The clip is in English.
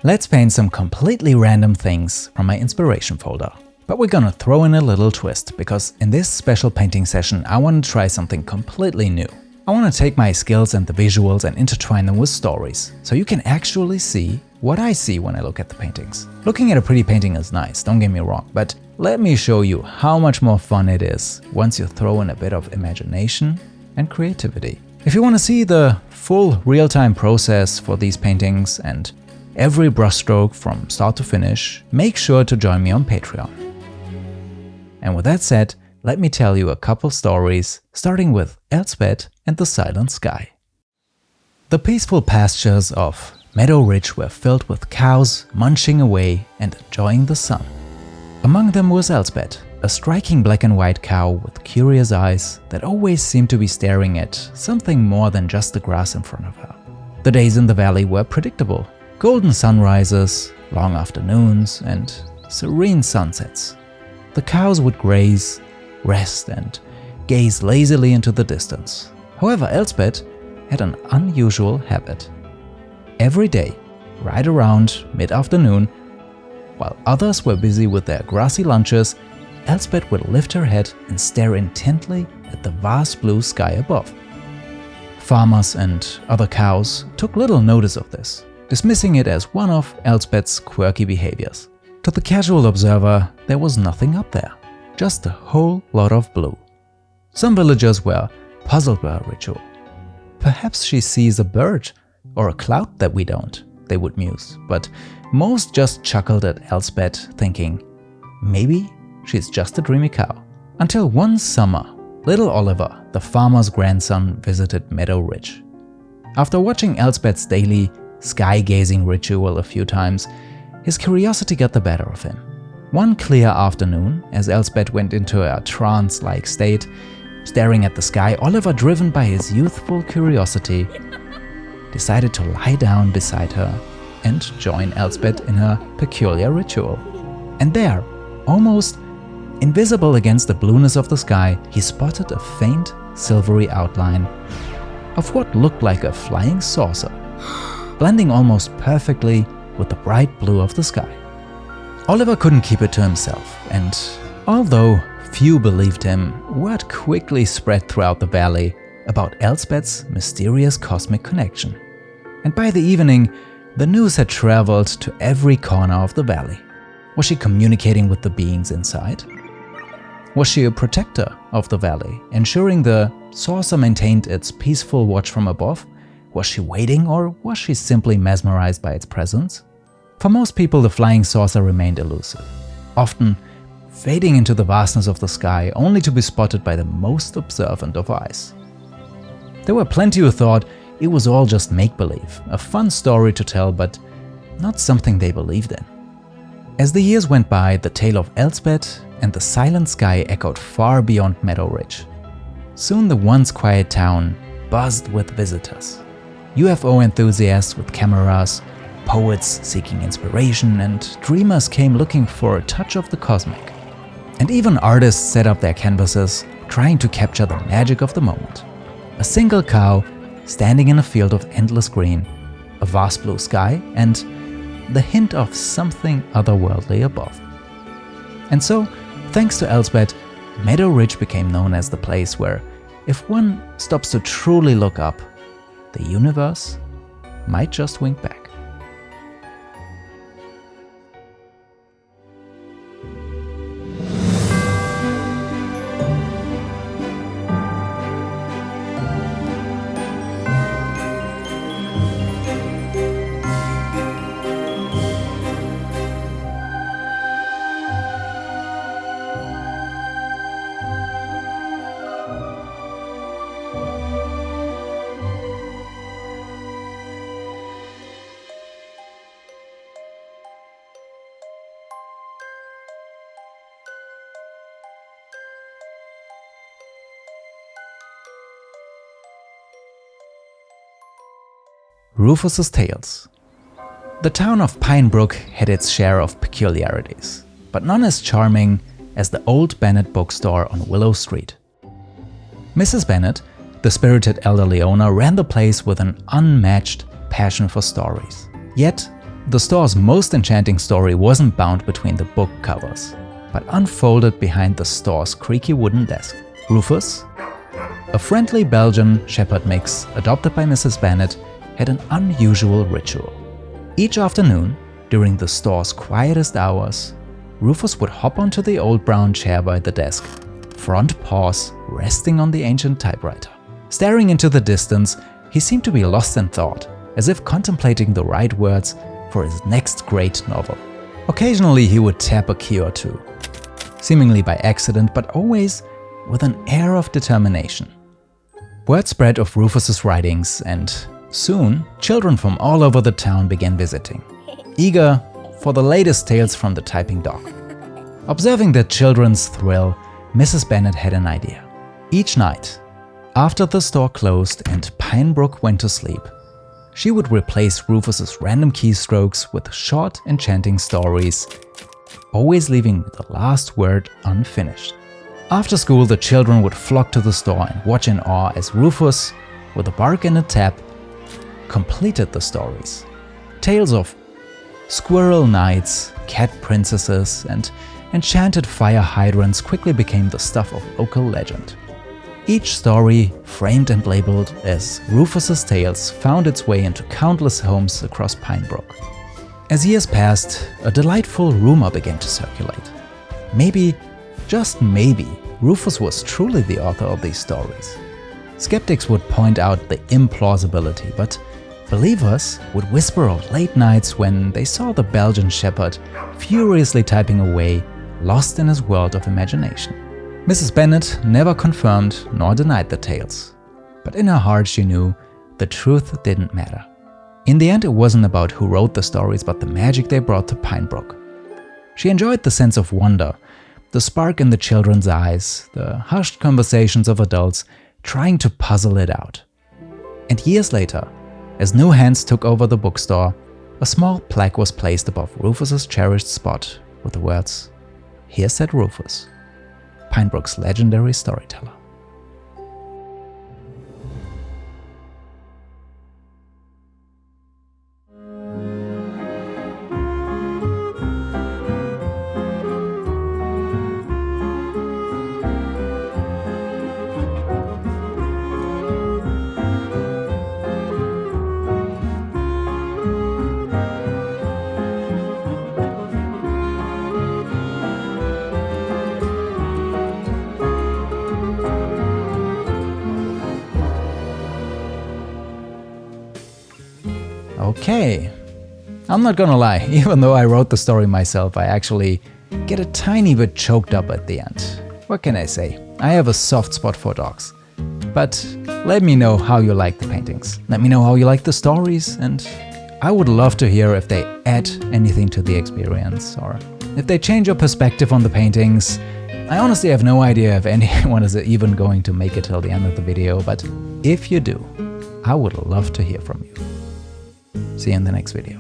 Let's paint some completely random things from my inspiration folder. But we're gonna throw in a little twist, because in this special painting session I want to try something completely new. I want to take my skills and the visuals and intertwine them with stories, so you can actually see what I see when I look at the paintings. Looking at a pretty painting is nice, don't get me wrong, but let me show you how much more fun it is once you throw in a bit of imagination and creativity. If you want to see the full real-time process for these paintings and every brushstroke from start to finish, make sure to join me on Patreon. And with that said, let me tell you a couple stories, starting with Elsbeth and the Silent Sky. The peaceful pastures of Meadow Ridge were filled with cows munching away and enjoying the sun. Among them was Elsbeth, a striking black and white cow with curious eyes that always seemed to be staring at something more than just the grass in front of her. The days in the valley were predictable. Golden sunrises, long afternoons, and serene sunsets. The cows would graze, rest, and gaze lazily into the distance. However, Elsbeth had an unusual habit. Every day, right around mid-afternoon, while others were busy with their grassy lunches, Elsbeth would lift her head and stare intently at the vast blue sky above. Farmers and other cows took little notice of this, dismissing it as one of Elsbeth's quirky behaviors. To the casual observer, there was nothing up there, just a whole lot of blue. Some villagers were puzzled by her ritual. Perhaps she sees a bird or a cloud that we don't, they would muse, but most just chuckled at Elsbeth, thinking, maybe she's just a dreamy cow. Until one summer, little Oliver, the farmer's grandson, visited Meadow Ridge. After watching Elsbeth's daily sky-gazing ritual a few times, his curiosity got the better of him. One clear afternoon, as Elsbeth went into a trance-like state, staring at the sky, Oliver, driven by his youthful curiosity, decided to lie down beside her and join Elsbeth in her peculiar ritual. And there, almost invisible against the blueness of the sky, he spotted a faint, silvery outline of what looked like a flying saucer, blending almost perfectly with the bright blue of the sky. Oliver couldn't keep it to himself, and although few believed him, word quickly spread throughout the valley about Elsbeth's mysterious cosmic connection. And by the evening, the news had traveled to every corner of the valley. Was she communicating with the beings inside? Was she a protector of the valley, ensuring the saucer maintained its peaceful watch from above? Was she waiting, or was she simply mesmerized by its presence? For most people, the flying saucer remained elusive, often fading into the vastness of the sky, only to be spotted by the most observant of eyes. There were plenty who thought it was all just make-believe, a fun story to tell, but not something they believed in. As the years went by, the tale of Elsbeth and the Silent Sky echoed far beyond Meadow Ridge. Soon the once quiet town buzzed with visitors. UFO enthusiasts with cameras, poets seeking inspiration, and dreamers came looking for a touch of the cosmic. And even artists set up their canvases, trying to capture the magic of the moment. A single cow standing in a field of endless green, a vast blue sky, and the hint of something otherworldly above. And so, thanks to Elsbeth, Meadow Ridge became known as the place where, if one stops to truly look up, the universe might just wink back. Rufus's Tales. The town of Pine Brook had its share of peculiarities, but none as charming as the old Bennett bookstore on Willow Street. Mrs. Bennett, the spirited elderly owner, ran the place with an unmatched passion for stories. Yet, The store's most enchanting story wasn't bound between the book covers, but unfolded behind the store's creaky wooden desk. Rufus, a friendly Belgian shepherd mix adopted by Mrs. Bennet, had an unusual ritual. Each afternoon, during the store's quietest hours, Rufus would hop onto the old brown chair by the desk, front paws resting on the ancient typewriter. Staring into the distance, he seemed to be lost in thought, as if contemplating the right words for his next great novel. Occasionally he would tap a key or two, seemingly by accident, but always with an air of determination. Word spread of Rufus's writings, and soon children from all over the town began visiting, eager for the latest tales from the typing dog. Observing the children's thrill, Mrs. Bennet had an idea. Each night, after the store closed and Pinebrook went to sleep, she would replace Rufus's random keystrokes with short, enchanting stories, always leaving the last word unfinished. After school, the children would flock to the store and watch in awe as Rufus, with a bark and a tap, completed the stories. Tales of squirrel knights, cat princesses, and enchanted fire hydrants quickly became the stuff of local legend. Each story, framed and labeled as Rufus's Tales, found its way into countless homes across Pinebrook. As years passed, a delightful rumor began to circulate. Maybe, just maybe, Rufus was truly the author of these stories. Skeptics would point out the implausibility, but believers would whisper of late nights when they saw the Belgian shepherd furiously typing away, lost in his world of imagination. Mrs. Bennet never confirmed nor denied the tales, but in her heart she knew the truth didn't matter. In the end, it wasn't about who wrote the stories, but the magic they brought to Pinebrook. She enjoyed the sense of wonder, the spark in the children's eyes, the hushed conversations of adults trying to puzzle it out. And years later, as new hands took over the bookstore, a small plaque was placed above Rufus's cherished spot with the words, "Here sat Rufus, Pinebrook's legendary storyteller." Okay, I'm not gonna lie, even though I wrote the story myself, I actually get a tiny bit choked up at the end. What can I say? I have a soft spot for dogs. But let me know how you like the paintings. Let me know how you like the stories, and I would love to hear if they add anything to the experience, or if they change your perspective on the paintings. I honestly have no idea if anyone is even going to make it till the end of the video, but if you do, I would love to hear from you. See you in the next video.